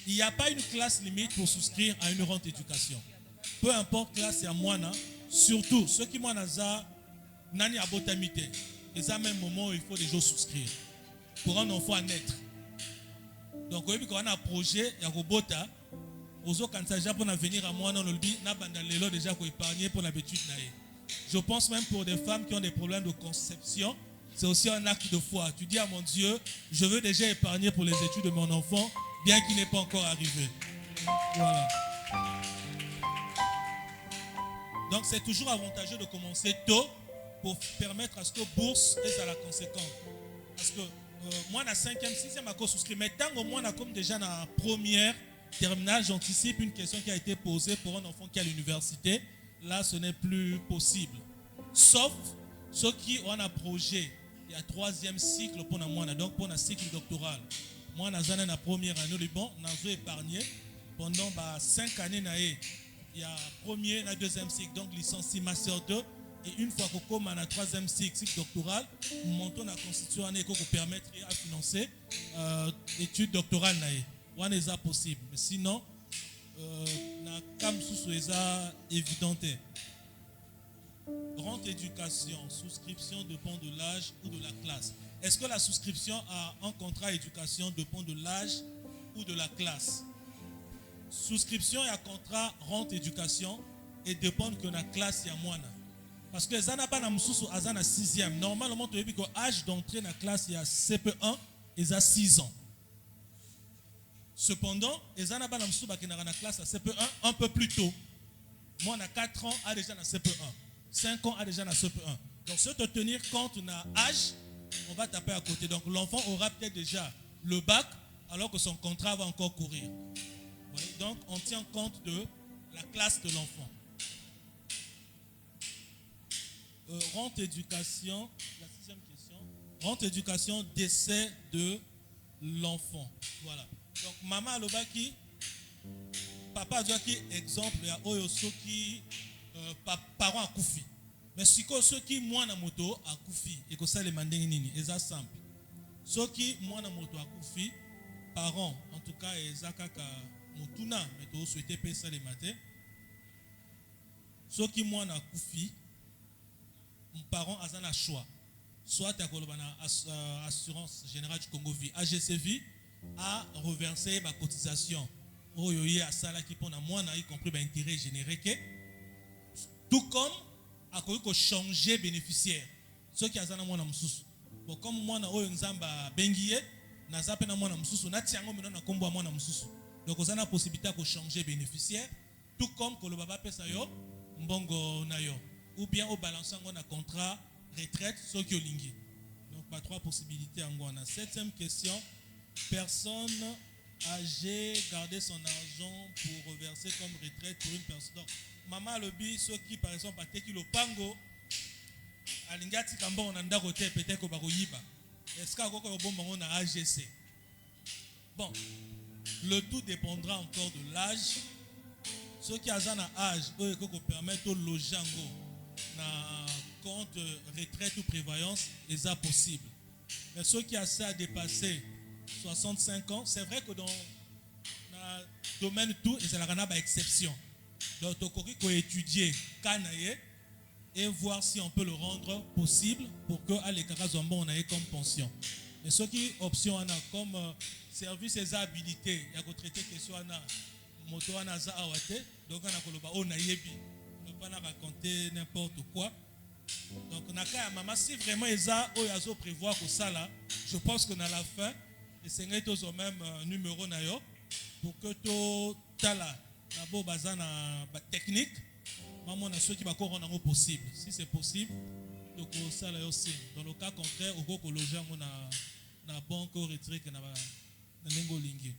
Il n'y a pas une classe limite pour souscrire à une rente éducation. Peu importe classe, c'est à moi. Surtout, ceux qui m'ont nani à botamité. Et à même moment où il faut déjà souscrire. Pour un enfant à naître. Donc, quand on a un projet, il y a un bota. Aux autres, quand ça déjà pour venir à moi, on a déjà pour épargner pour l'habitude. Je pense même pour des femmes qui ont des problèmes de conception, c'est aussi un acte de foi. Tu dis à mon Dieu, je veux déjà épargner pour les études de mon enfant, bien qu'il n'ait pas encore arrivé. Voilà. Donc c'est toujours avantageux de commencer tôt pour permettre à ce que bourse est à la conséquence. Parce que moi, dans 5e, 6e, je souscrit. Mais tant au moins, comme déjà dans la première terminale, j'anticipe une question qui a été posée pour un enfant qui est à l'université. Là, ce n'est plus possible. Sauf ceux qui ont un projet. Il y a 3e cycle pour moi, donc pour un cycle doctoral. Moi, dans la première année, bon, nous épargné pendant 5 années. Il y a premier, la 2e cycle, donc licence, master 2. Et une fois qu'on a la 3e cycle doctoral, nous montons la constitution qui permet de financer l'étude doctorale. C'est possible. Mais sinon, c'est évident. Rente éducation, souscription dépend de l'âge ou de la classe. Est-ce que la souscription à un contrat d'éducation dépend de l'âge ou de la classe? Souscription à contrat rente éducation et dépend de la classe et à moi. Parce que ça n'a pas na 6e. Normalement, tu as vu que l'âge d'entrée dans la classe il y a CP1 et à 6 ans. Cependant, les n'a pas dans la classe à CP1 un peu plus tôt. Moi, on a 4 ans a déjà dans CP1. 5 ans a déjà dans CP1. Donc, si tu tenir compte de l'âge, on va taper à côté. Donc, l'enfant aura peut-être déjà le bac alors que son contrat va encore courir. Donc, on tient compte de la classe de l'enfant. Rente éducation, la 6e question. Rente éducation, décès de l'enfant. Voilà. Donc, maman Alobaki, papa Adjaki, exemple, il y a ceux qui, parents à Koufi. Mais si ceux qui, moi, na moto à Koufi, et que ça, les mandingues nini, c'est simple. Ceux qui, moi, na moto à Koufi, parents, en tout cas, et Zakaka, Motuna, mais tu souhaité payer ça les matins. Ceux qui, moi, na Koufi, mon parent a un choix. Soit tu as assurance générale du Congo Vie, AGCV, à reverser ma cotisation. Oyoye à ça qui pour moi, y compris l'intérêt généré. Tout comme à changer bénéficiaire. Ceux qui ont un mois bon, comme moi, na oyo nzamba bengiye, na zape na mwana mususu, na tiango mino na kombo mwana mususu. Donc, on a la possibilité de changer bénéficiaire, tout comme que le baba pesa yo, mbongo na yo. Ou bien au balançant un contrat retraite, ceux qui ont lingui. Donc, pas 3 possibilités en Guana. 7e question. Personne âgée garder son argent pour reverser comme retraite pour une personne. Donc, maman lobby, ceux qui, par exemple, a teki le pango, à l'ingati kambo on a ndakote peut-être que bako yiba. Est-ce qu'il y a un bon moment à AGC? Bon, le tout dépendra encore de l'âge. Ceux qui ont un âge, eux, ils permettent au loger dans compte retraite ou prévoyance, c'est possible. Mais ceux qui ont ça dépassé 65 ans, c'est vrai que dans le domaine tout, il y a une exception. Donc, il faut étudier et voir si on peut le rendre possible pour que les Karazombo on ait comme pension. Et ceux qui option comme service et habilité, il y a traité question moto on a ça awate, donc on a koloba on a yebi, on ne peut pas raconter n'importe quoi. Donc on a qu'à maman si vraiment ils ont prévoir que ça là, je pense qu'on a la fin et c'est au même numéro nayo pour que tout tala d'abord bazan na technique. Maman a ceux qui vont rendre possible. Si c'est possible, donc ça là aussi. Dans le cas contraire, au go loger na banque retraite na lengo lingi.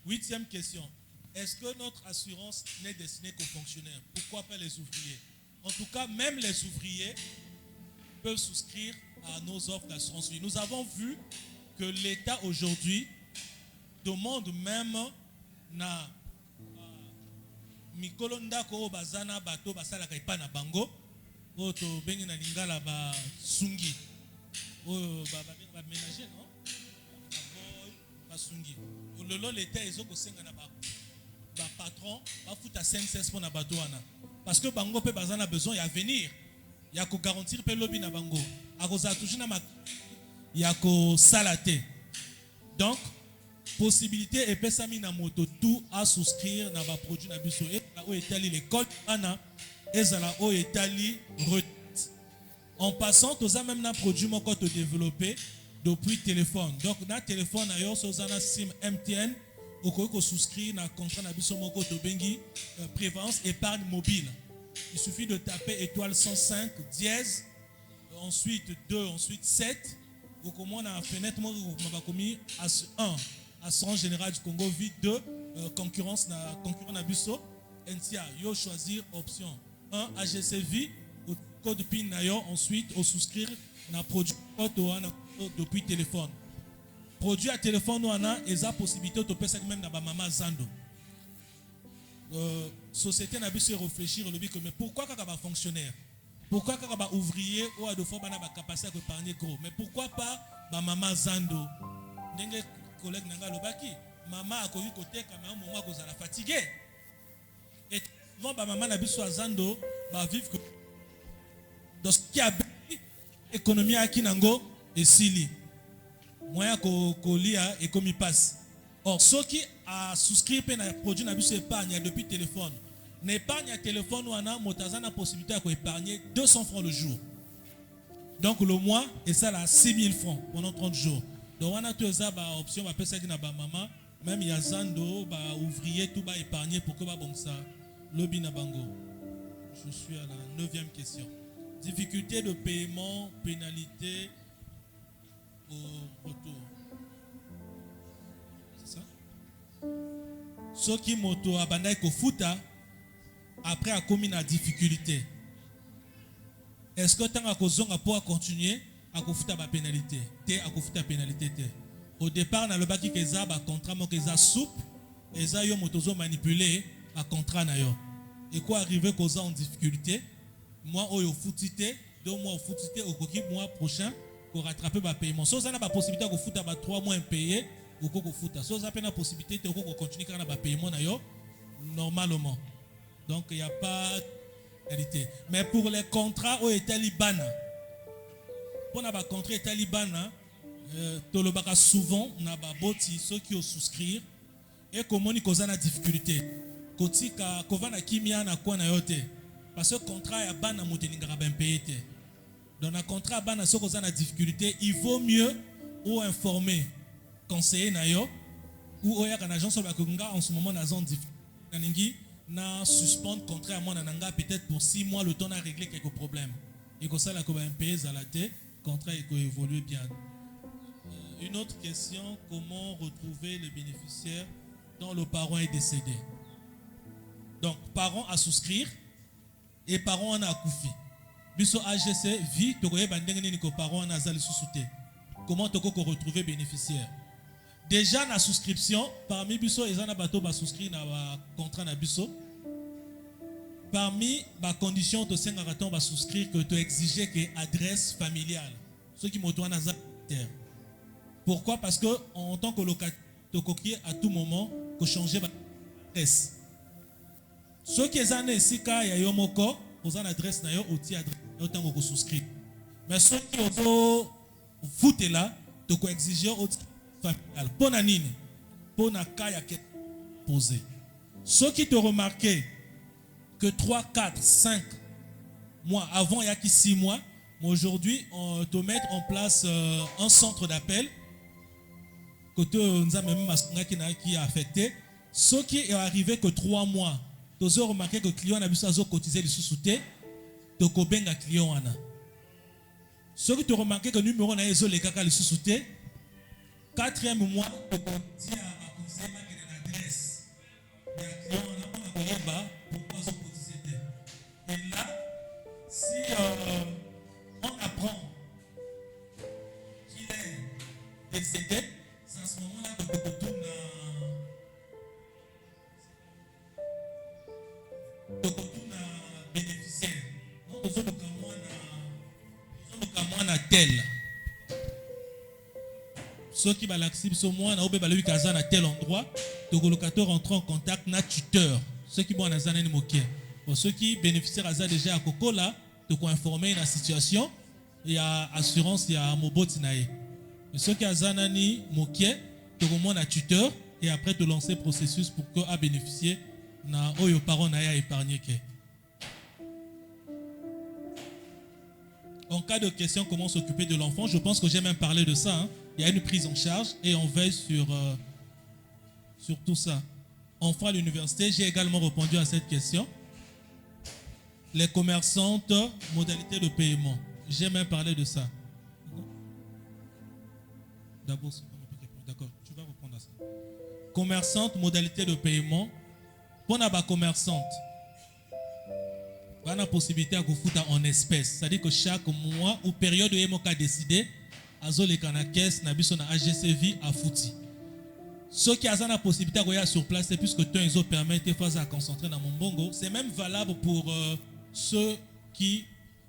8e question. Est-ce que notre assurance n'est destinée qu'aux fonctionnaires? Pourquoi pas les ouvriers? En tout cas, même les ouvriers peuvent souscrire à nos offres d'assurance vie. Nous avons vu que l'État aujourd'hui demande même na mikolo ndako bazana bato basala kaipa na bango oto bengi na lingala ba sungi o ba ménager non ba sungi lolo l'État ezoko senga na ba patron ba futa 5-16 pour na bato wana parce que bango pe bazana besoin ya venir ya ko garantir pe lobby na bango akoza toujours na ya ko salate. Donc possibilité et pesami na moto tout à souscrire na ba produit na biso et là où étali l'école ana ezala où étali retraite en passant tous même na produit moko to développer depuis téléphone. Donc na téléphone na yo sozana sim MTN oko souscrire na contrat na biso moko to bengi prévoyance épargne mobile. Il suffit de taper étoile 105 dièse ensuite 2 ensuite 7 ou comment on a fenêtre moko m'a commis à 1 Assurance Générale du Congo vie de concurrence na concurrent na biso NTA yo choisir option 1 AGC vie au code PIN na yo ensuite au souscrire na produit depuis téléphone produit à téléphone ou ana eza possibilité de pesa même na ba mama zando société na biso réfléchir le que mais pourquoi kaka ba fonctionnaire pourquoi kaka ba ouvrier ou à de fois bana ba capacité à épargner gros mais pourquoi pas ba mama zando ndenge collègue nanga lobaki maman a koyi côté quand même moment ko zala fatigué et bon ba maman na biso azando ba vivre que dans ce qui a économie à kinango et sili moyen ko lia et comme il passe or ceux qui a souscrit pe na produit na biso épargne depuis téléphone n'épargne à téléphone ou ana motazana possibilité à épargner 200 francs le jour donc le mois et ça là 6000 francs pendant 30 jours. Donc on a tous ça option va passer na ba maman même il y a zando ba ouvrier tout ba épargner pour que ba bon ça lobby na bango. Je suis à la 9e question. Difficulté de paiement, pénalité au retour. C'est ça? Ce qui moto abanda ko futa après a commis la difficulté. Est-ce que tant à kozonga pour continuer à kofuta ba pénalité té à kofuta pénalité té au départ na le baki keza ba contrat mo keza soupe eza yo motozo manipuler ba contrat na yo et quoi arriver koza en difficulté moi oyo futité 2 mois futité au koki mois prochain pour rattraper ba paiement so ça na ba possibilité ko futa ba 3 mois impayé ou ko futa so ça na possibilité te ko continuer kana ba paiement na yo normalement donc il y a pas pénalité mais pour les contrats au Talibana pour na ba contrat Talibana tolobaka souvent na ba boti ceux qui ont souscrire et comment ni koza na difficulté kotika kovana kimia na kwa na yote parce que contrat ya bana moteninga ba impayé te dans un contrat bana ceux koza na difficulté il vaut mieux ou informer conseiller na yo ou oya kana agence ba konga en ce moment na zone difficulté na suspendre contrat à moi nanga peut-être pour 6 mois le temps à régler quelques problèmes et comme ça la ko ba impayé za la té contrat il peut évoluer bien. Une autre question, comment retrouver le bénéficiaire dont le parent est décédé? Donc, parent à souscrire et parent en a koufi. Biso AGC vie tokoye bandengene niko parent en azali sousouté. Comment toko ko retrouver bénéficiaire? Déjà na souscription parmi biso ezana bato ba souscrire na contrat na biso. Parmi les conditions de 5 raton va souscrire que tu exiger que adresse familiale. Ceux qui m'ont à terre. Pourquoi? Parce que en tant que locataire, tu coquille à tout moment que changer l'adresse. Ceux qui sont ici, il y a yomoko, vous avez adresse na yo outil adresse autant que souscrit. Mais ceux qui ont fouté là, tu peux exiger outil familial. Pour na nini, pour na kaya qui posé. Ceux qui te remarquent que 3, 4, 5 mois avant, il y a qui 6 mois, mais aujourd'hui, on te met en place un centre d'appel que nous avons même qui a affecté. Ce qui est arrivé que 3 mois, tu as remarqué que le client a besoin de cotiser les sous-soutés, tu as combien de clients. Ce qui tu as remarqué que le numéro a les caca les sous-soutés, 4e mois, tu as cotisé à conseiller l'adresse. Il y a client pourquoi se cotiser. Et là, si on apprend qu'il est décédé, c'est à ce moment-là que tu retournes à bénéficiaire. Non, tu as un tel. Ceux qui va l'accepter, ce mois, on a à tel endroit, le colocateur entre en contact avec tuteur. Ceux qui vont dans un moqué. Pour ceux qui bénéficient déjà à Coco là, de quoi informer la situation, il y a assurance, il y a mobotinae. Mais ceux qui ont zanani moqué, tu remontes à tuteur et après te lancer le processus pour que à bénéficier na oyo parents na épargné que. En cas de question, comment s'occuper de l'enfant, je pense que j'ai même parlé de ça. Hein. Il y a une prise en charge et on veille sur tout ça. Enfant à l'université, j'ai également répondu à cette question. Les commerçantes, modalités de paiement. J'ai même parlé de ça. D'accord, tu vas répondre à ça. Commerçante, modalité de paiement. Pour la commerçante, il y a la possibilité de foutre en espèces. C'est-à-dire que chaque mois ou période où il y a décidé, les caisse, na AGCV à fouti. Ceux qui ont la possibilité de aller sur place, c'est puisque temps ils ont permis de faire à concentrer dans mon bongo. C'est même valable pour ceux qui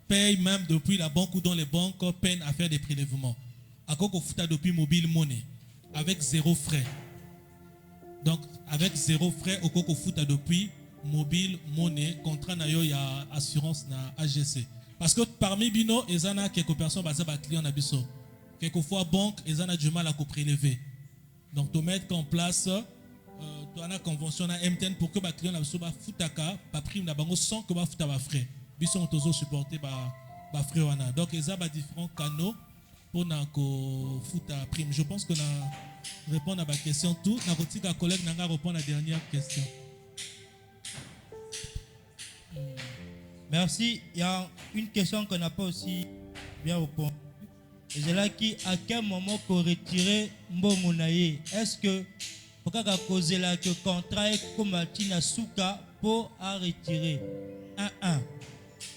payent même depuis la banque ou dont les banques peinent à faire des prélèvements. À quoi qu'on fout depuis mobile money avec 0 frais. Donc avec 0 frais, au qu'on fout depuis mobile money contrat na yo ya assurance na AGC. Parce que parmi bino, il y a quelques personnes basées sur clients na biso. Quelquefois banque, ils ont du mal à prélever. Donc, tu mets en place tu as une convention à MTN pour que les clients ne soient pas prime sans que les frais. Ils sont tous supportés par les frais. Donc, il y a différents canaux pour que prime. Je pense que nous répondons à la question. Tout, notre collègue n'a répondre à la dernière question. Merci. Il y a une question qu'on n'a pas aussi bien répondu. Et c'est là qui, à quel moment qu'on retire Mbongonaye? Est-ce que pour causer là que contrat est comme Tina Souka pour à retirer?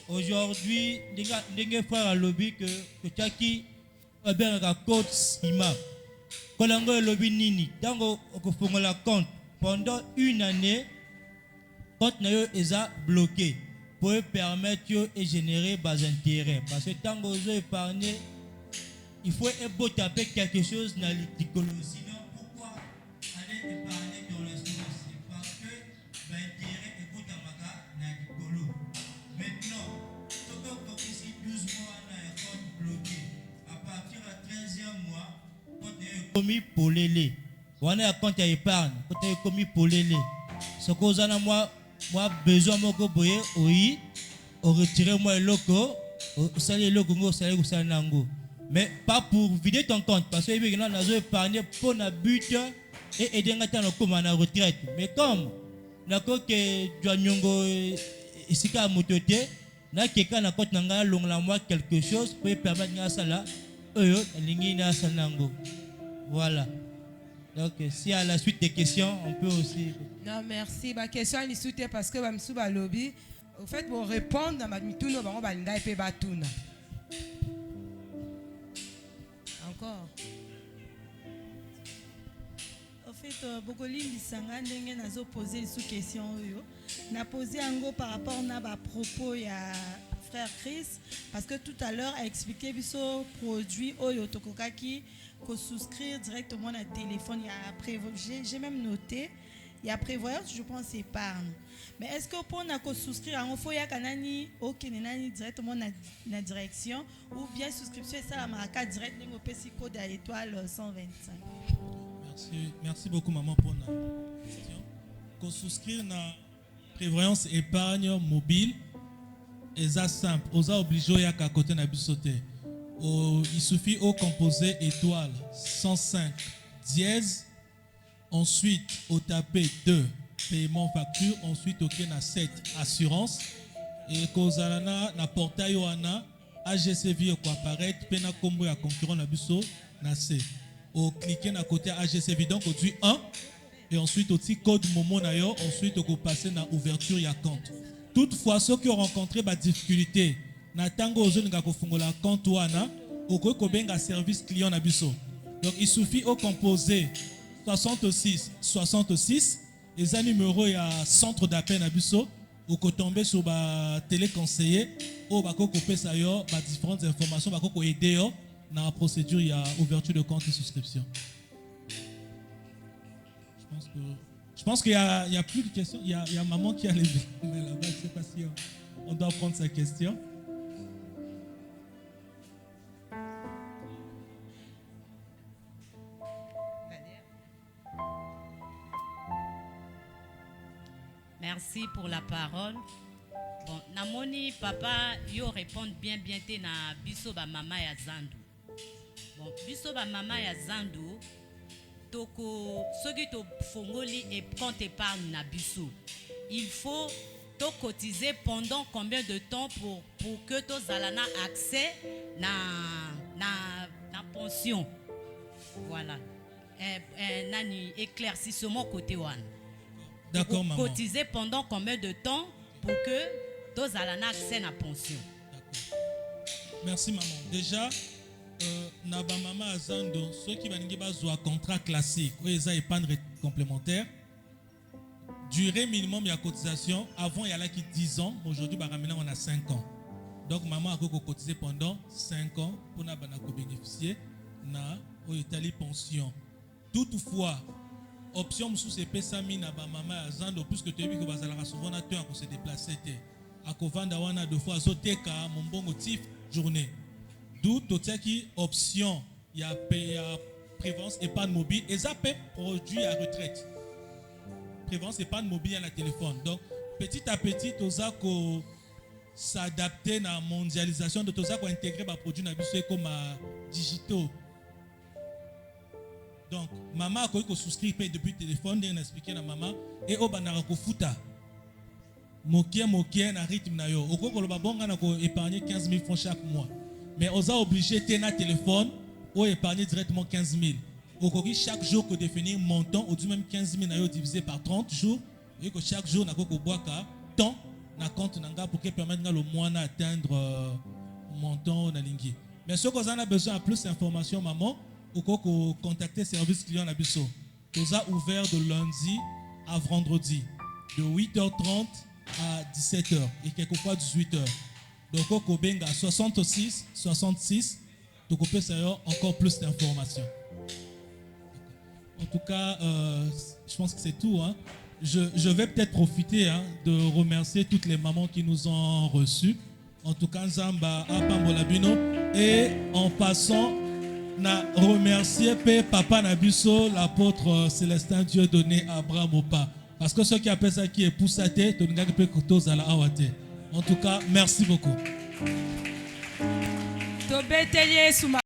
Aujourd'hui, des frères à lobby que tu as qui a bien un code SIMA. Quand on a lobby nini, dans le compte pendant une année, compte est bloqué pour permettre de générer des intérêts. Parce que tant que vous épargnez, il faut taper quelque chose dans l'écologie. Sinon, pourquoi aller épargner dans l'assurance? Parce que l'intérêt est pour dans l'écologie. Maintenant, ce que vous ici 12 mois dans un compte bloqué, à partir du 13e mois, quand vous avez commis pour l'élé, vous avez un compte à épargne, quand vous avez commis pour l'élé. Ce que vous avez moi besoin de boyer, oui, on retire moi le loco, on salue le loco, on salue le nango. Mais pas pour vider ton compte, parce que nous avons épargné pour notre but et aider à la retraite. Mais comme nous avons quelque chose pour permettre à ça, voilà. Donc, si à la suite des questions, on peut aussi. Non, merci. Ma question est soutenue parce que je suis lobby. Au fait, pour répondre à ma mitoune, je vais batuna. Encore. En fait, Bokoli Bisanga ndenge nazo poser sous question yo. n'a posé un go par rapport à propos à frère Chris, parce que tout à l'heure a expliqué biso produit Oyo Tokokaki qu'on souscrire directement à téléphone. J'ai même noté, il y a prévoyance, je pense, épargne. Mais est-ce que pour nous souscrire, il faut directement dans la direction ou bien souscription et ça la marque direct dans le code à l'étoile 125? Merci beaucoup maman pour la question. Qu'on souscrire na prévoyance épargne mobile et ça simple, on a obligé à côté na bisoté. Il suffit au composer étoile 105 dièse, ensuite au taper 2 paiement facture, ensuite ok na 7 assurance et kozalana na portail wana AGCV ko apparaître pena kombo ya concurrent na biso na C. Au cliquer na côté AGCV donc au dit 1 et ensuite au petit code momo na yo, ensuite au passer na ouverture ya compte. Toutefois ceux qui ont rencontré des difficultés na tango ozo nga ko fungola compte wana oko ko benga service client na biso. Donc il suffit au composer 66 66 et un numéro il y a centre d'appel na biso ou ko tomber sur ba téléconseiller ou ba ko couper ça yo ba différentes informations ba ko aider yo dans la procédure il y a ouverture de compte et souscription. Je pense qu'il y a plus de questions. Il y a maman qui a levé. Mais là-bas, je ne sais pas si on doit prendre sa question. Merci pour la parole. Bon, namoni papa yo répondre bien te na biso ba mama ya Zandu. Bon, biso ba mama ya Zandu toko soki to fongoli et compte épargne na biso. Il faut to cotiser pendant combien de temps pour que to zalana accès na pension. Voilà. Nani éclaircissement côté one. D'accord maman. Cotiser pendant combien de temps pour que to zalana accès na pension. D'accord. Merci maman. Déjà na ba mama azando ceux qui baningi bazwa contrat classique ou eza épargne complémentaire durée minimum ya cotisation avant il y a là qui 10 ans aujourd'hui ba ramena on a 5 ans donc maman a cotisé pendant 5 ans pour na bana ko bénéficier na o etali pension. Toutefois option musu se pesa mi na ba mama azando puisque tu as vu que bazala souvent na temps ko se déplacer te akovanda wana deux fois azoteka mombongo tif journée. D'où toute qui option il y a prévoyance épargne mobile et ça peut produit à retraite. Prévoyance épargne mobile à la téléphone. Donc petit à petit tout ça qu'on s'adapter à la mondialisation de tout ça qu'on intégrer les produits dans biso comme digitaux. Donc maman a qu'on souscrit depuis le téléphone on a expliqué à maman et au banara ko futa. Mokie na rythme na yo. Oko ko lo babonga na ko épargner 15 000 francs chaque mois. Mais on a obligé de tenir un téléphone ou épargner directement 15 000. Au chaque jour que définir montant, ou du même 15 000 divisé par 30 jours, et que chaque jour, on a boire temps na compte nanga pour que permettre le mois d'atteindre montant na lingi. Mais ce qu'on a besoin de plus d'informations, maman, ou qu'on contacter service client na biso. Nous a ouvert de lundi à vendredi, de 8h30 à 17h et quelquefois 18h. Donc, au Benga 66 66, donc on peut savoir encore plus d'informations. En tout cas, je pense que c'est tout. Hein. Je vais peut-être profiter de remercier toutes les mamans qui nous ont reçus. En tout cas, Zamba Apambolabino. Et en passant, na remercier Papa Nabiso, l'apôtre Célestin Dieu donné à Abraham Opa. Parce que ceux qui appellent ça qui est poussate, tu n'as pas que à la awate. En tout cas, merci beaucoup.